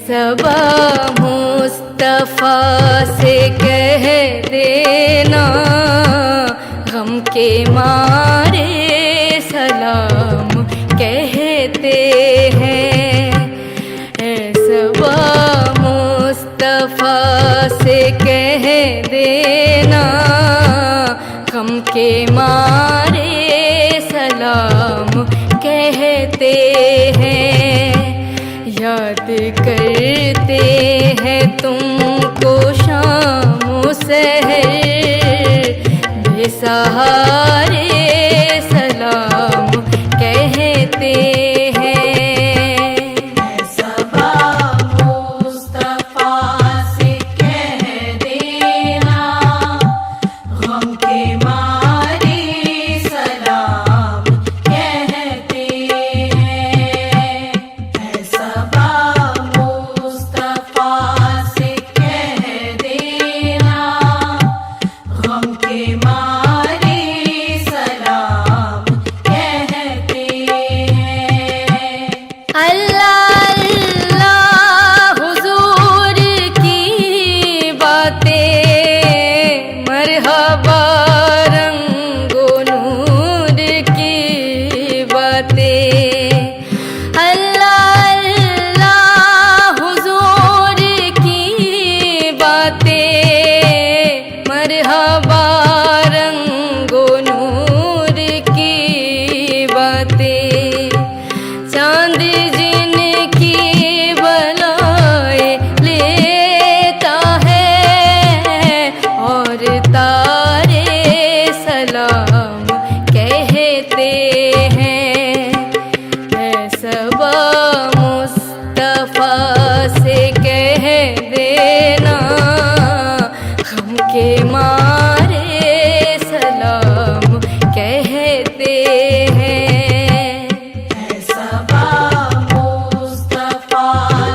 सबा मुस्तफा से कह देना, गम के मारे सलाम कहते हैं। सबा मुस्तफा से कह देना, गम के मारे सलाम कहते हैं। याद करते हैं तुमको शाम सहर, बेसहारे सलाम कहते हैं। सबा मुस्तफा से कह देना, गम के मारे सलाम कहते हैं। सबा मुस्तफा से कह देना, गम के मारे सलाम कहते हैं। अल्लाह अल्लाह हुजूर की बातें, मरहबा रंगो नूर की बातें। अल्लाह अल्लाह हुजूर की बातें, मरहबा रंगो नूर की बातें। चांद जिनकी बलाए लेता है, और तारे सलाम कहते हैं। सबा मुस्तफा से कह देना, गम के मारे सलाम कहते हैं। सबा मुस्तफा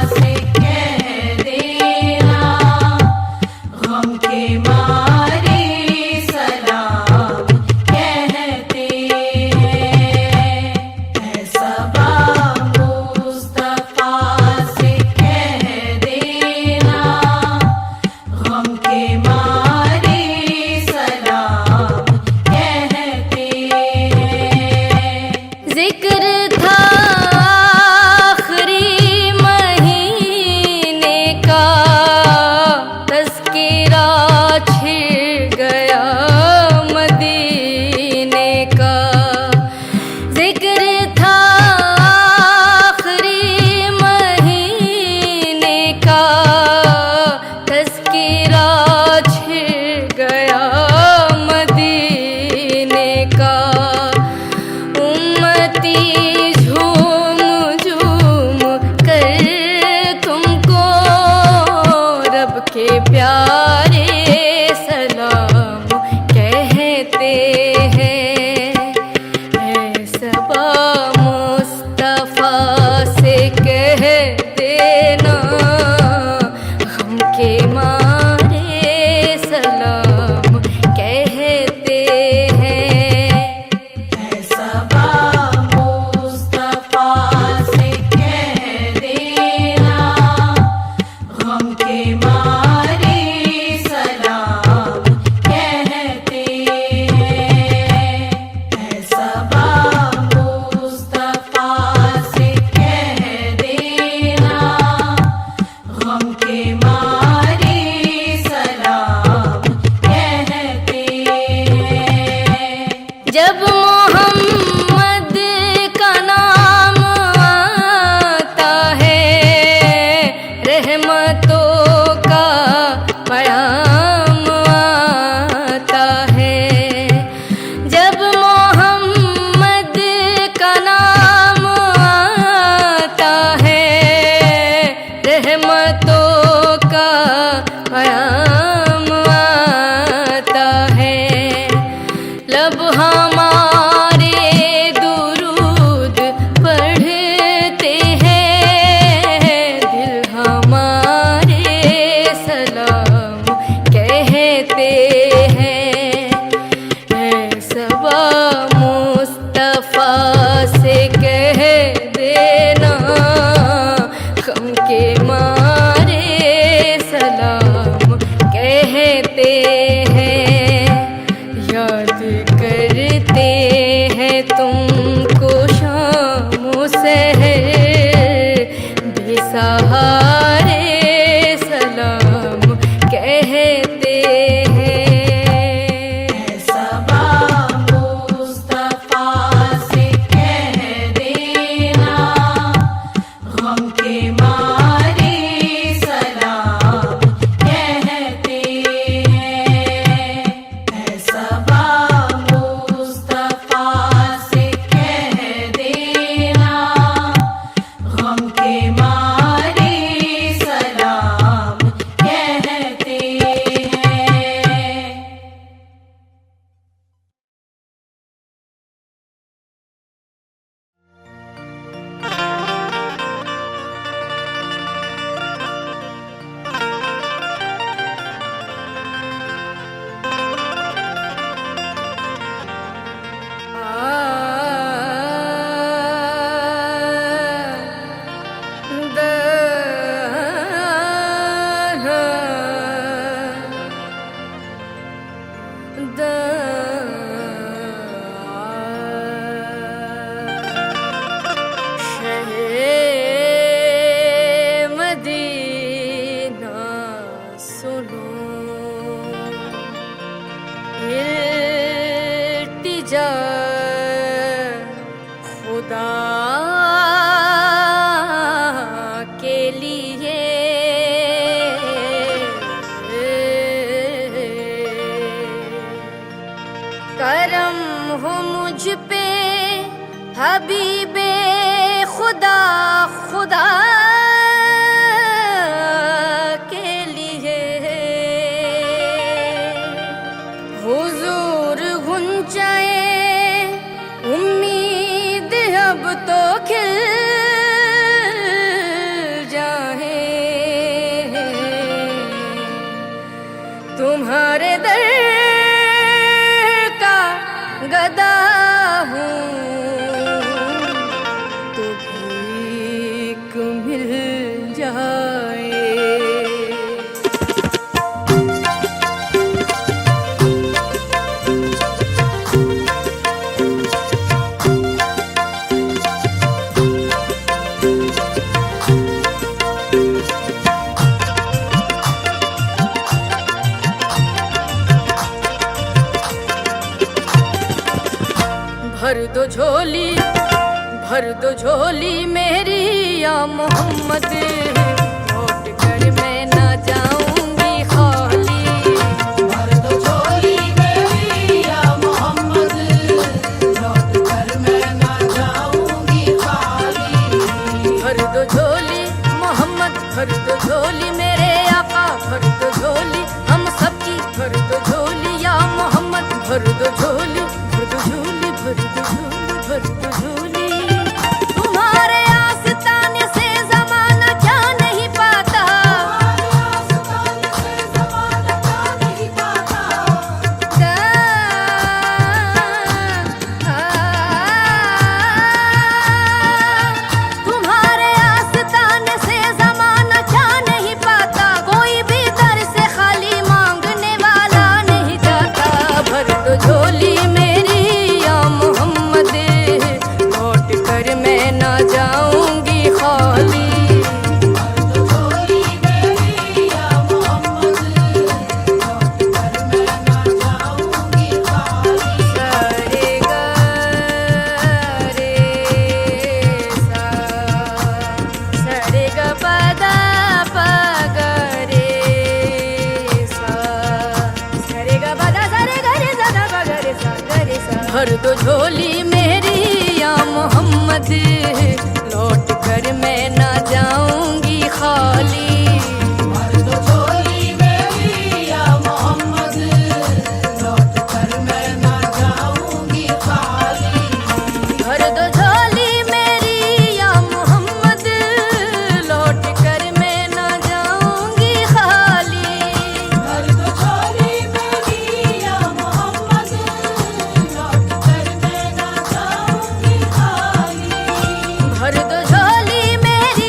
से कह देना, गम के मारे सलाम कहते हैं। सबा मुस्तफा से कह देना, गम के मारे सलाम कहते हैं। जिक्र था आखिरी महीने का, तज़किरा छिड़ गया मदीने का। जिक्र था आखिरी महीने का, तज़किरा छिड़ गया मदीने का। उम्मती झूम झूम कर तुमको रब के प्यारे सलाम कहते हैं। सबा मुस्तफा से कह देना, गम के मारे सलाम कहते हैं। सबा मुस्तफा से कह देना, गम के मारे सलाम कहते हैं। सबा मुस्तफा से कह देना, गम के मारे सलाम कहते हैं। जब मोहम्मद का नाम आता है, रहमतों का कहते हैं, याद करते हैं तुमको शामों सहर, बेसहारे सलाम कहते हैं। सबा मुस्तफा से कह देना, गम के मारे सलाम कहते हैं। सबा मुस्तफा से कह देना, गम के मारे सलाम कहते हैं। मदीना सुनो, इल्तिजा खुदा के लिए, करम हो मुझ पे हबीबे खुदा, खुदा के लिए। हुजूर गुंजाए उम्मीद अब तो खिल जाए, तुम्हारे दर का गदा हूँ तो भीख मिल जाए। भर दो झोली, भर दो झोली मेरी या मोहम्मद, लौट कर मैं ना जाऊंगी खाली। भर दो झोली मेरी या मोहम्मद, लौट कर मैं ना जाऊंगी खाली। भर दो झोली मोहम्मद, भर दो झोली मेरे आका, भर दो झोली हम सबकी, भर दो झोली या मोहम्मद, भर दो झोली, भर दो झोली, भर दो झोली, भर दो झोली। तुम्हारे आस्ताने से ज़माना क्या नहीं पाता, तुम्हारे आस्ताने से ज़माना क्या नहीं पाता, कोई भी दर से खाली मांगने वाला नहीं जाता। भर दो झोली मेरी या मोहम्मद, लौट कर मैं ना जाऊंगी खाली। भर दो झोली मेरी या मोहम्मद, लौट कर मैं ना जाऊंगी खाली। सारे गा रे सा, सारे गा पदा पगा रे सा, सारे गा पदा सारे गा रे सा दा पगा रे सा गा रे सा। भर दो झोली मेरी या मोहम्मद, लौट कर मैं ना जाऊंगी खाली। भर दो झोली मेरी या मोहम्मद, लौट कर मैं ना जाऊंगी खाली। भर दो झोली मेरी या मोहम्मद, लौट कर मैं ना जाऊंगी खाली। भर दो झोली मेरी या मोहम्मद, लौट कर मैं ना जाऊंगी खाली। भर दो झोली मेरी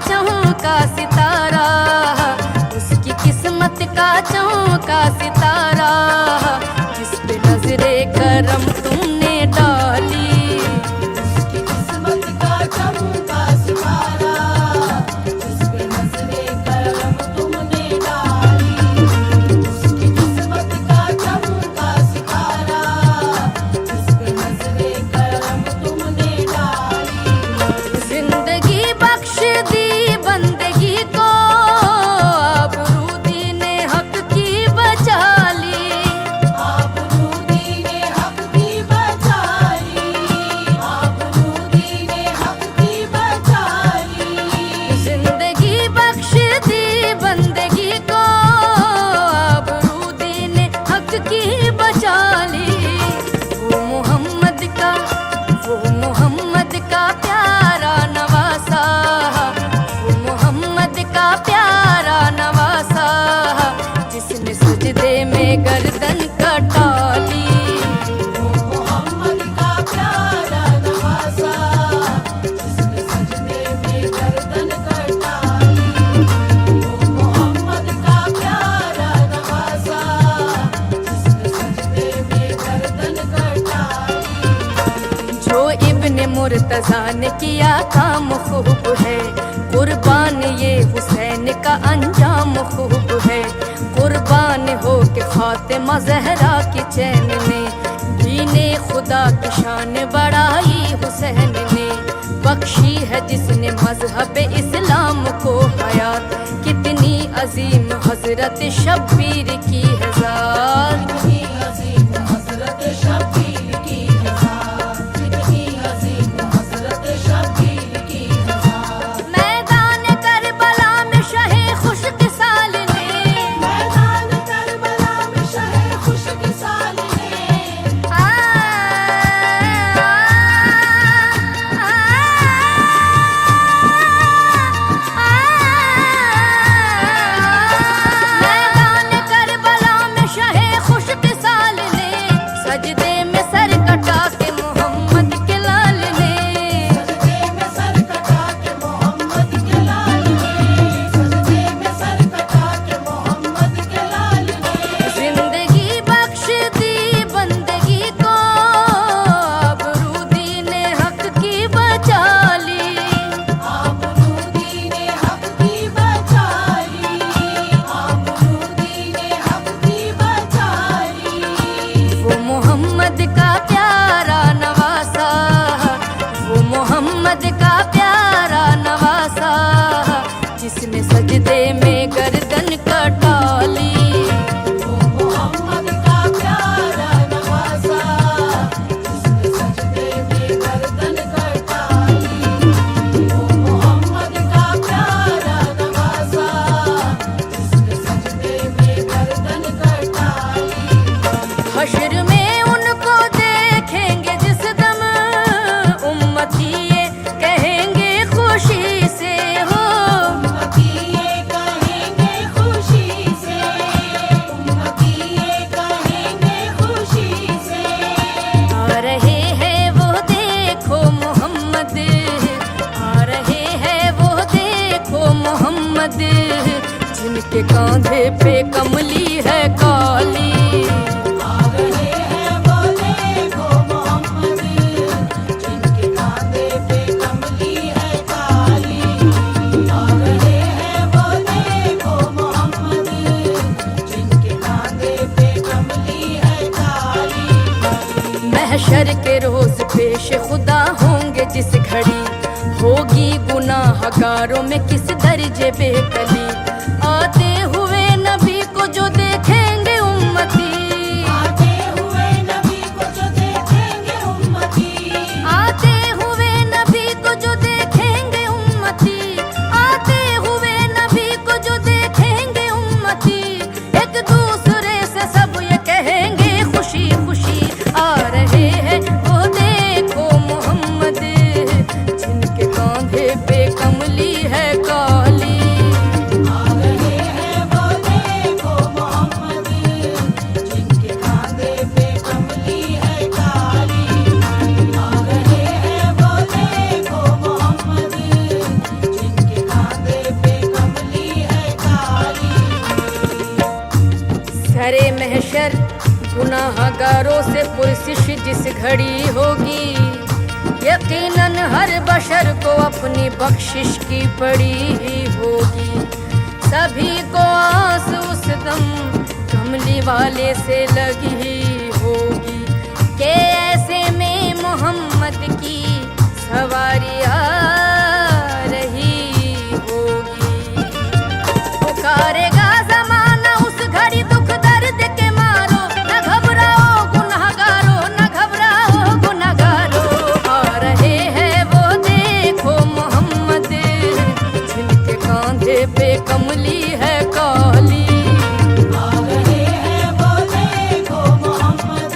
चमका सितारा, उसकी किस्मत का चमका सितारा, जिस पे नजरे करम तुमने डाली। उसकी किस्मत का चमका सितारा, जिस पे नजरे करम तुमने डाली। उसकी किस्मत का चमका सितारा, जिस पे नजरे करम तुमने डाली। जिंदगी बख्श दी बंदगी को, आबरू दीने हक की बचा ली। आबरू दीने हक की बचा ली, आबरू दीने हक की बचा ली। जिंदगी बख्श दी बंदगी को, आबरू दीने हक की बचा ली। वो मोहम्मद का प्यारा नवासा, वो मोहम्मद का प्यारा नवासा, जिसने सजदे में गर्दन कटा ली। वो मोहम्मद का प्यारा नवासा, जिसने सजदे में गर्दन कटा ली। वो मोहम्मद का प्यारा नवासा, जिसने सजदे में गर्दन कटा ली। जो इब्ने मुर्तजा ने किया काम खूब है, कुर्बान ये हुसैन का अंजाम खूब है। कुर्बान हो के फातिमा ज़हरा की चैन ने, दीने खुदा की शान बढ़ाई हुसैन ने। बख्शी है जिसने मजहब इस्लाम को हयात, कितनी अजीम हजरत शब्बीर की है ज़ात। कितनी अजीम हज़रत शब्बीर की है ज़ात, कितनी अजीम हज़रत शब्बीर की है ज़ात। मैदान करबला में शहे खुशकिसाल ने, मैदान करबला में शहे खुशकिसाल ने, मैदान करबला में शहे खुशकिसाल ने, सजदे में सर कटा के मोहम्मद के लाल ने। सजदे में सर कटा के मोहम्मद के लाल ने, सजदे में सर कटा के मोहम्मद के लाल ने। जिंदगी बख्श दी बंदगी को, आबरू दीने हक की बचा ली। आबरू दीने हक की बचा ली, आबरू दीने हक की बचा ली। वो मोहम्मद का प्यारा नवासा, वो मोहम्मद का प्यारा नवासा, जिसने सजदे में गर्दन कटा ली। वो मोहम्मद का प्यारा नवासा, जिसने सजदे में गर्दन कटा ली। वो मोहम्मद का प्यारा नवासा, जिसने सजदे में गर्दन कटा ली। हश्र में उनको देखेंगे जिस दम, उम्मती ये कहेंगे खुशी से हो। उम्मती ये कहेंगे खुशी से, उम्मती ये कहेंगे खुशी से। आ रहे हैं वो देखो मोहम्मद, आ रहे हैं वो देखो मोहम्मद, जिनके कांधे पे कमली है काली। आ रहे हैं वो देखो मोहम्मद, जिनके कांधे पे कमली है काली। आ रहे हैं वो देखो मोहम्मद, जिनके कांधे पे कमली है काली। महशर के रोज पेश खुदा होंगे जिस घड़ी, होगी गुनाहगारों में किस दर्जे बेकली। आते हुए नबी को जो देखेंगे उम्मती, आते हुए नबी को जो देखेंगे उम्मती, आते हुए नबी को जो देखेंगे उम्मती, आते हुए नबी को जो देखेंगे उम्मती, एक दूसरे से सब ये कहेंगे खुशी खुशी। आ रहे हैं वो देखो मोहम्मद, जिनके कांधे पे कमली है काली। आ रहे हैं वो देखो मोहम्मद, जिनके कांधे पे कमली है काली। आ रहे हैं वो देखो मोहम्मद, जिनके कांधे गुनाहगारों से पुरसिश जिस घड़ी होगी, यकीनन हर बशर को अपनी बख्शिश की पड़ी ही होगी। सभी को आस उस दम कमली वाले से लगी ही होगी कि ऐसे में मोहम्मद की सवारी आ रही होगी। पुकारेगा ज़माना उस घड़ी दुख दर्द के मारो, न घबराओ गुनहगारो, न घबराओ गुनहगारो। आ रहे हैं वो देखो मोहम्मद, जिनके कांधे पे कमली है काली। आ रहे हैं वो देखो मोहम्मद,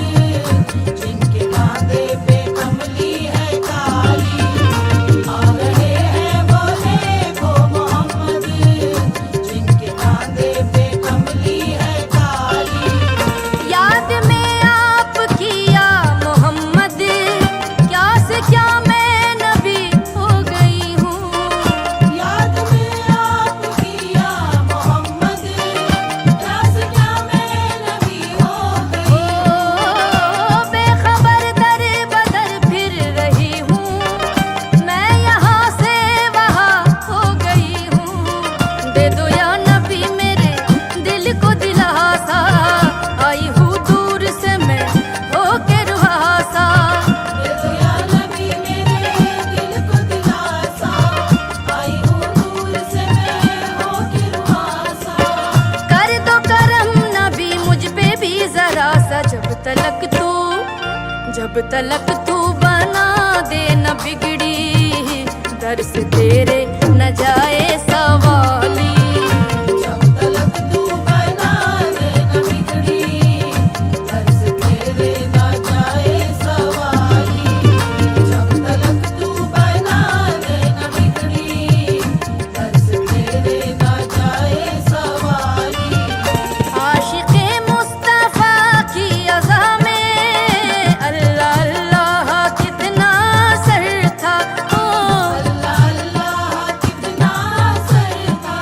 जिनके कांधे पे कमली है काली। आ रहे हैं वो देखो मोहम्मद, जिनके कांधे पे कमली है काली। याद में आप किया मोहम्मद, क्या से क्या मैं नबी हो गई हूँ। याद में आप किया मोहम्मद, क्या से क्या मैं नबी हो गई। ओ बेखबर दर बदर फिर रही हूँ, मैं यहाँ से वहाँ हो गई हूँ। दे दो या नबी मेरे दिल को दिलासा, आई हूँ दूर से मैं होके रुहासा। दे दो या नबी मेरे दिल को दिलासा, आई हूँ दूर से मैं होके रुहासा। कर दो करम नबी मुझ पे भी जरा सा, जब तलक तू बना दे न बिगड़ी, दर से तेरे न जाए सवाली। जब तलक तू बना दे न बिगड़ी, दर से तेरे ना जाए सवाली। जब तलक तू बना दे न बिगड़ी, दर से तेरे ना जाए सवाली। आशिक़े मुस्तफ़ा की अज़ा में अल्लाह अल्लाह कितना सर था। ओ अल्लाह अल्लाह कितना सर था,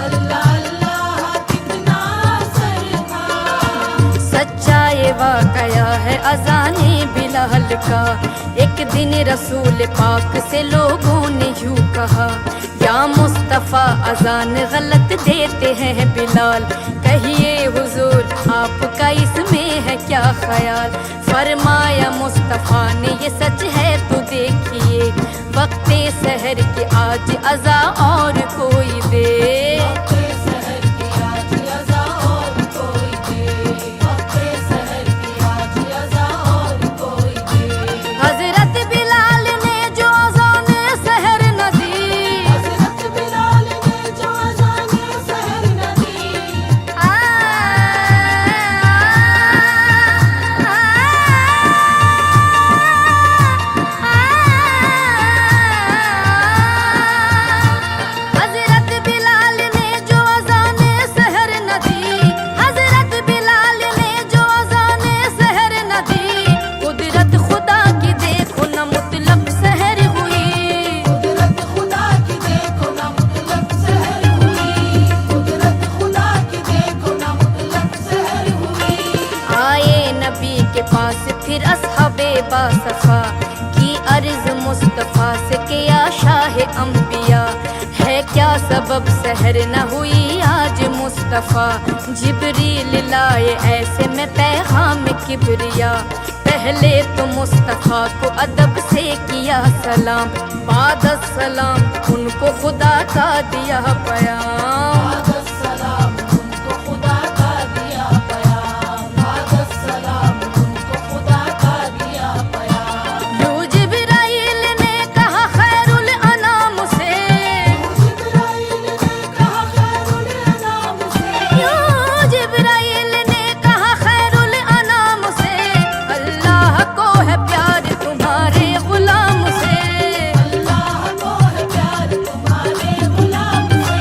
अल्लाह अल्लाह कितना सर था। सच्चा ये वाकया है अज़ाने बिलाल का। एक दिन रसूल पाक से लोगों ने यूं कहा, या मुस्तफ़ा अज़ान गलत देते हैं बिलाल, कहिए हुजूर आपका इसमें है क्या ख्याल। फरमाया मुस्तफ़ा ने ये सच है तो देखिए, वक्ते सहर के आज अज़ा और कोई दे। वक्ते सहर की आज अज़ा और कोई दे, वक्ते सहर की आज अज़ा और कोई दे। हज़रत बिलाल ने जो अज़ान सहर न दी, हज़रत बिलाल ने जो अज़ान सहर न दी। हज़रत बिलाल ने जो अज़ान सहर न दी, हज़रत बिलाल ने जो अज़ान सहर न दी। कुदरत खुदा की देखो न मुतलक सहर हुई, कुदरत खुदा की देखो ना मुतलक सहर हुई, कुदरत खुदा की देखो ना मुतलक सहर हुई। आए नबी के पास फिर असहाबे बासफा की अर्ज मुस्तफ़ा से किया शाह अंबिया, है क्या सबब सहर न हुई आज मुस्तफ़ा। जिब्रील लाए ऐसे में पैगाम किबरिया, पहले तो मुस्तफ़ा को अदब से किया सलाम, बाद सलाम उनको खुदा का दिया बयान। बाद सलाम उनको खुदा का दिया बयान, बाद सलाम उनको खुदा का दिया बयान। यूं जिब्राइल ने कहा खैरुल अनाम से, जिब्राइल ने कहा खैरुल अनाम से, यूं जिब्राइल ने कहा खैरुल अनाम से, अल्लाह को है प्यार तुम्हारे गुलाम से। अल्लाह को है प्यार तुम्हारे गुलाम से,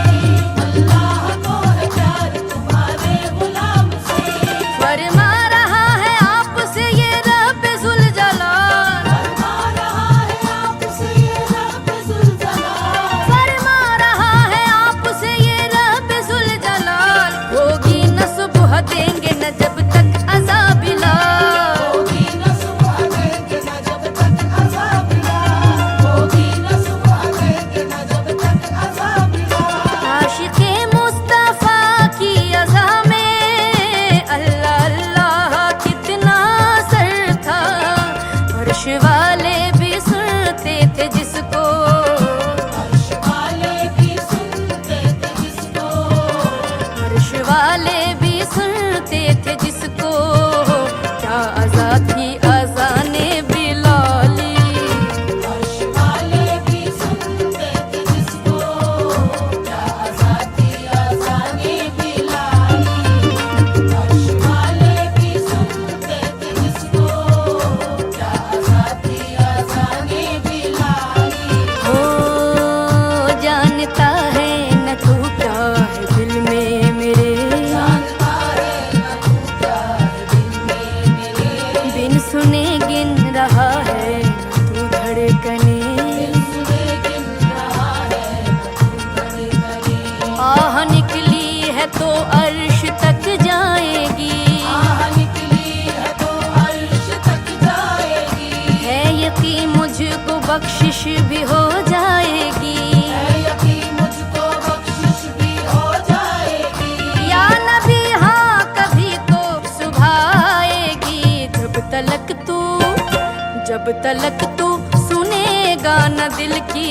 तलक तू सुनेगा न दिल की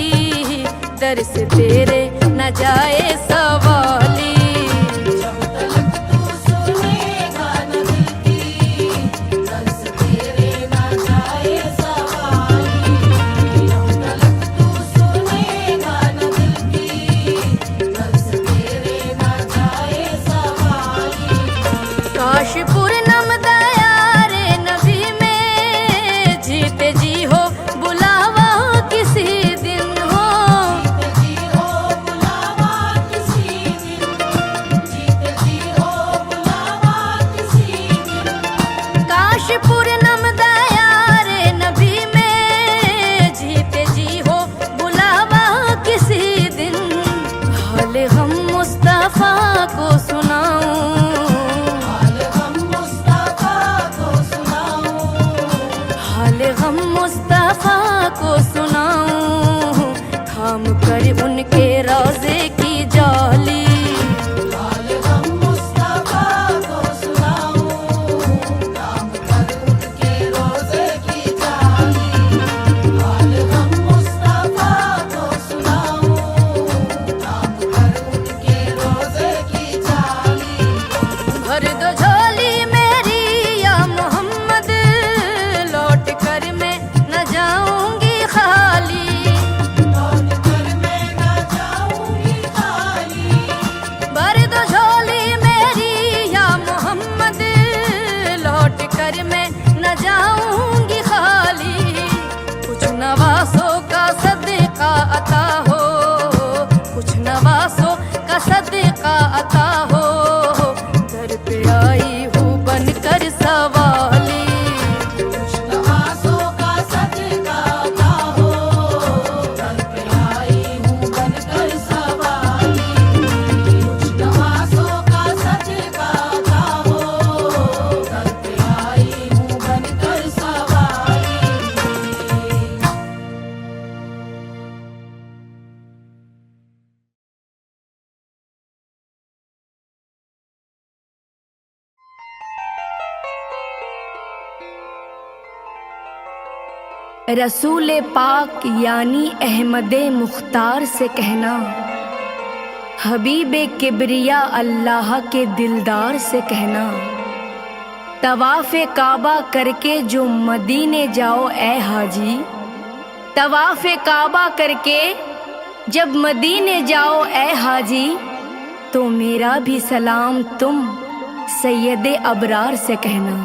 दर्द तेरे न जाए सवाली। जब तलक तू सुनेगा न दिल की दर्द तेरे न जाए सवाली। जब तलक तू सुनेगा न दिल की दर्द तेरे न जाए सवाली। काश पूर्णम दया रे नबी में जीते जी हो बुलावा किसी दिन हो। जीते जी हो बुलावा किसी दिन, जीते जी हो बुलावा किसी दिन। काश पूर्णम दया रे नबी में जीते जी हो बुलावा किसी दिन। हाल हम मुस्तफा को सुनाऊं, हाल हम मुस्तफा को सुनाऊं, हाल हम मुस्तफा को सुनाऊं, थाम कर उनके रोजे की जाली। हाल हम मुस्तफा को सुनाऊं, काम कर उनके रोजे की जाली। हाल हम मुस्तफा को सुनाऊं, काम कर उनके रोजे की जाली। भर दो झोली मेरी या मोहम्मद, लौट कर मैं न जाऊंगी खाली। लौट कर मैं न जाऊंगी खाली। भर दो झोली मेरी या मोहम्मद, लौट कर मैं न जाऊंगी खाली। कुछ नवासों का सदका अता हो, कुछ नवासों का सदका अता हो। दर पे आई हूँ बनकर सवाली। कुछ नवासों का सदका अता हो, दर पे आई हूँ बनकर सवाली। कुछ नवासों का सदका अता हो, दर पे आई हूँ बनकर सवाली। रसूल पाक यानी अहमद मुख्तार से कहना, हबीबे किबरिया अल्लाह के दिलदार से कहना। तवाफ़े काबा करके जो मदीने जाओ ए हाजी, तवाफ़े काबा करके जब मदीने जाओ ए हाजी, तो मेरा भी सलाम तुम सैयदे अबरार से कहना।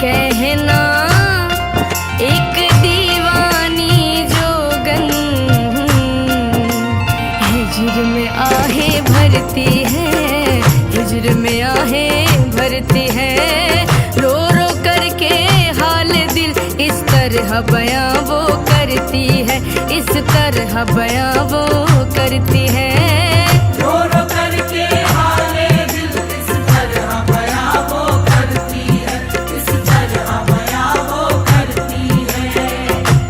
कहना एक दीवानी जोगन, हिजर में आहे भरती है, हिजर में आहे भरती है। रो रो करके हाल दिल इस तरह बयां वो करती है, इस तरह बयां वो करती है। रो रो करके हाले दिल इस तरह बयां वो करती है, इस तरह बयां वो करती है।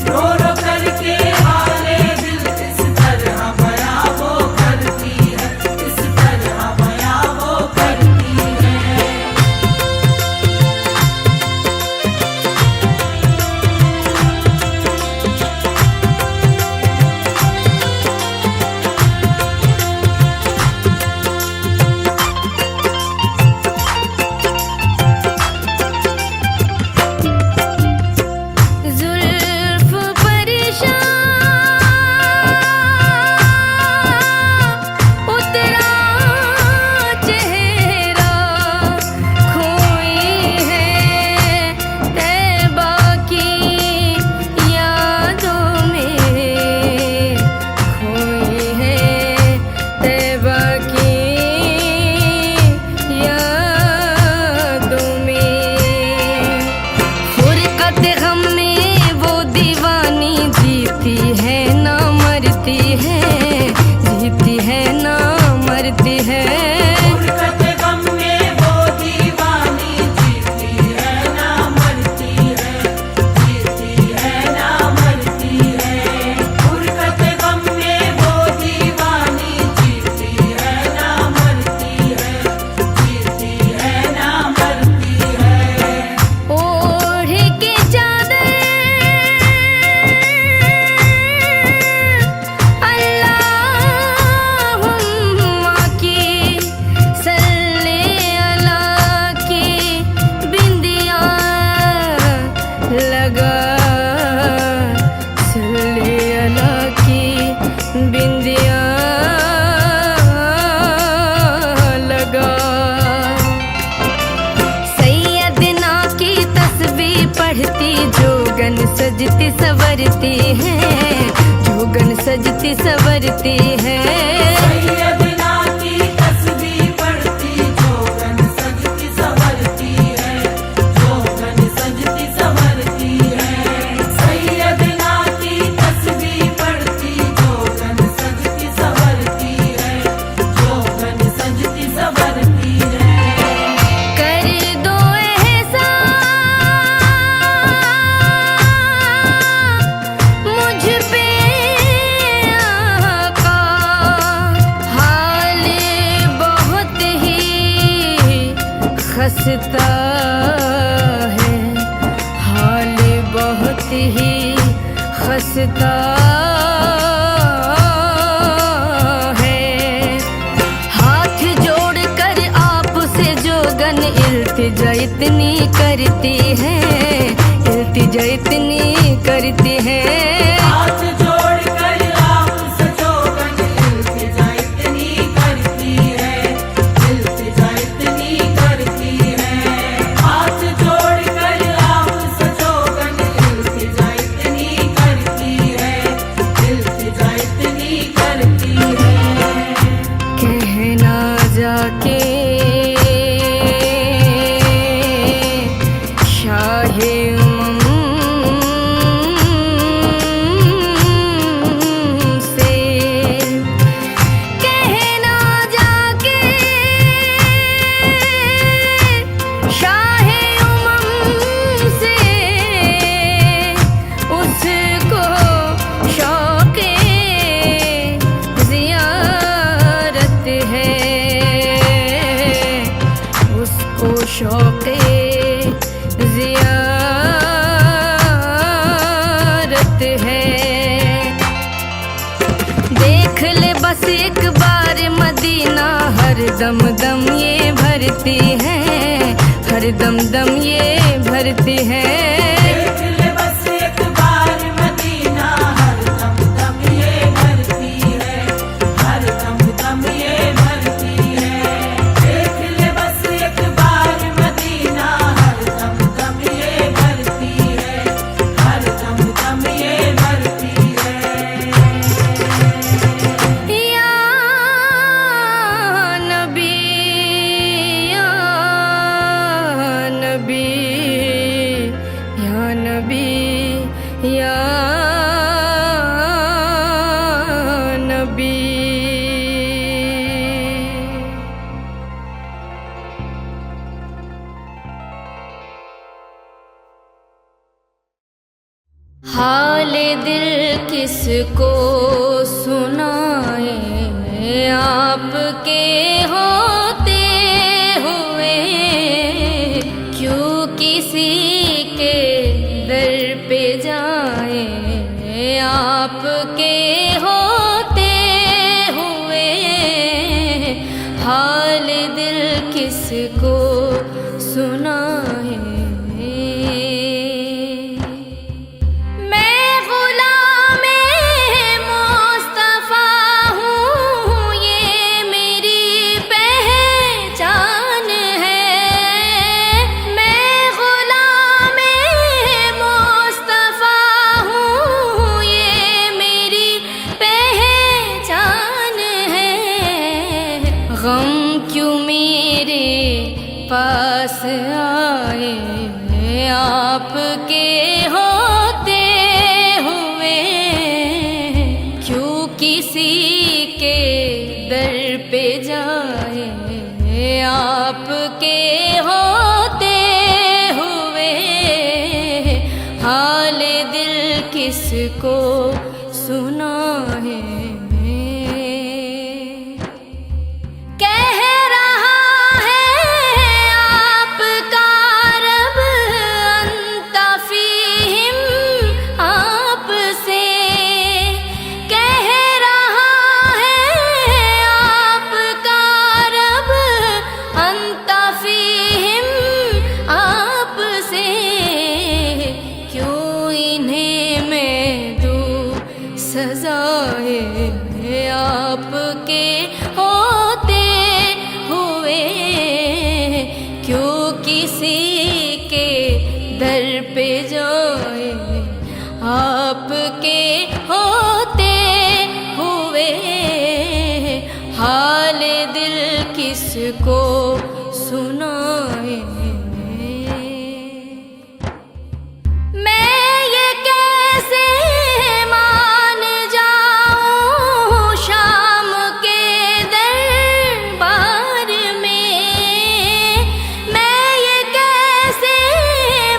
रो रो करके हाले दिल इस तरह बयां वो करती है, इस तरह बयां वो करती है। भरती हैं, जोगन सजती संवरती हैं। सैयदना की तस्बीह पढ़ती जोगन सजती संवरती है, जोगन सजती संवरती है। सैयदना की तस्बीह पढ़ती जोगन सजती संवरती है, जोगन सजती संवरती है। कर दो एहसान मुझ पे आका, हाल बहुत ही खस्ता है, हाल बहुत ही खस्ता है। हाथ जोड़कर आपसे जोगन इल्तिजा इतनी करती है, इल्तिजा इतनी करती है। हाथ जोड़कर आपसे जोगन इल्तिजा इतनी करती है, इल्तिजा इतनी करती है। हाथ जोड़कर आपसे जोगन इल्तिजा इतनी करती है, इल्तिजा इतनी करती है। कहना जाके शाहे से, कहना जाके शाहे से, उसको शौक़े ज़ियारत है, उसको शौक़े ज़ियारत है। देख ले बस एक बार मदीना, हर दम दम ये भरती है, हर दम दम ये भरती है। देख ले बस एक बार मदीना, हर दम दम ये भरती है, हर दम दम ये भरती है। देख ले बस एक बार मदीना, हर दम दम ये भरती है, हर दम दम ये भरती है। या नबी, या नबी, या नबी, या नबी। हाल दिल किसको सुनाए, आपके होते हुए क्यों किसी के दर पे जाए, आपके होते हुए हाल दिल किसको सुनाए। मैं गुलामे मुस्तफा हूँ, ये मेरी पहचान है। मैं गुलामे मुस्तफा हूँ, ये मेरी पहचान है। गम क्यों मेरे पास आए, आपके होते हुए क्यों किसी के दर पे जाए, आपके होते हुए हाल दिल किसको सुनाए। कह रहा है आपका रब अंता फीहिम, आपसे कह रहा है आपका रब अंता फीहिम, आपसे क्यों इन्हें मैं दूँ सजाए। होते हुए हाल दिल किसको सुनाए। मैं ये कैसे मान जाऊं शाम के दरबार में, मैं ये कैसे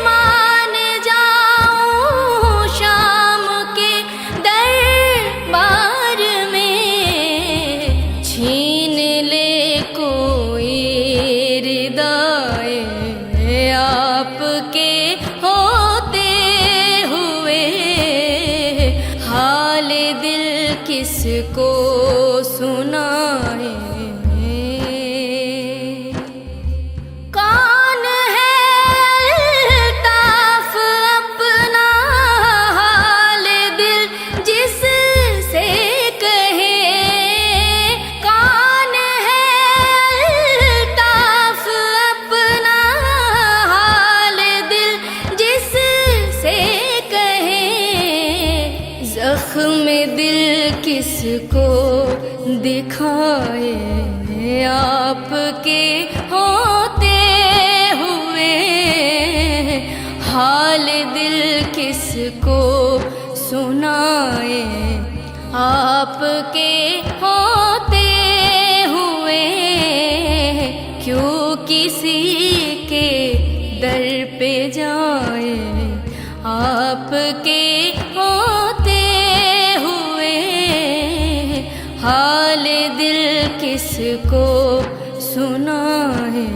मान जाऊं शाम के दरबार में। छीन ले कोई रिदाए आपके होते हुए हाल दिल किसको सुनाए। कौन है अल्ताफ अपना हाल दिल जिससे कहे, कौन है अल्ताफ अपना हाल दिल जिससे कहे। जख्म दिल किसको दिखाए आपके होते हुए हाल दिल किसको सुनाए। आपके होते हुए क्यों किसी के दर पे जाए। आपके होते हुए हाल दिल किसको सुनाए।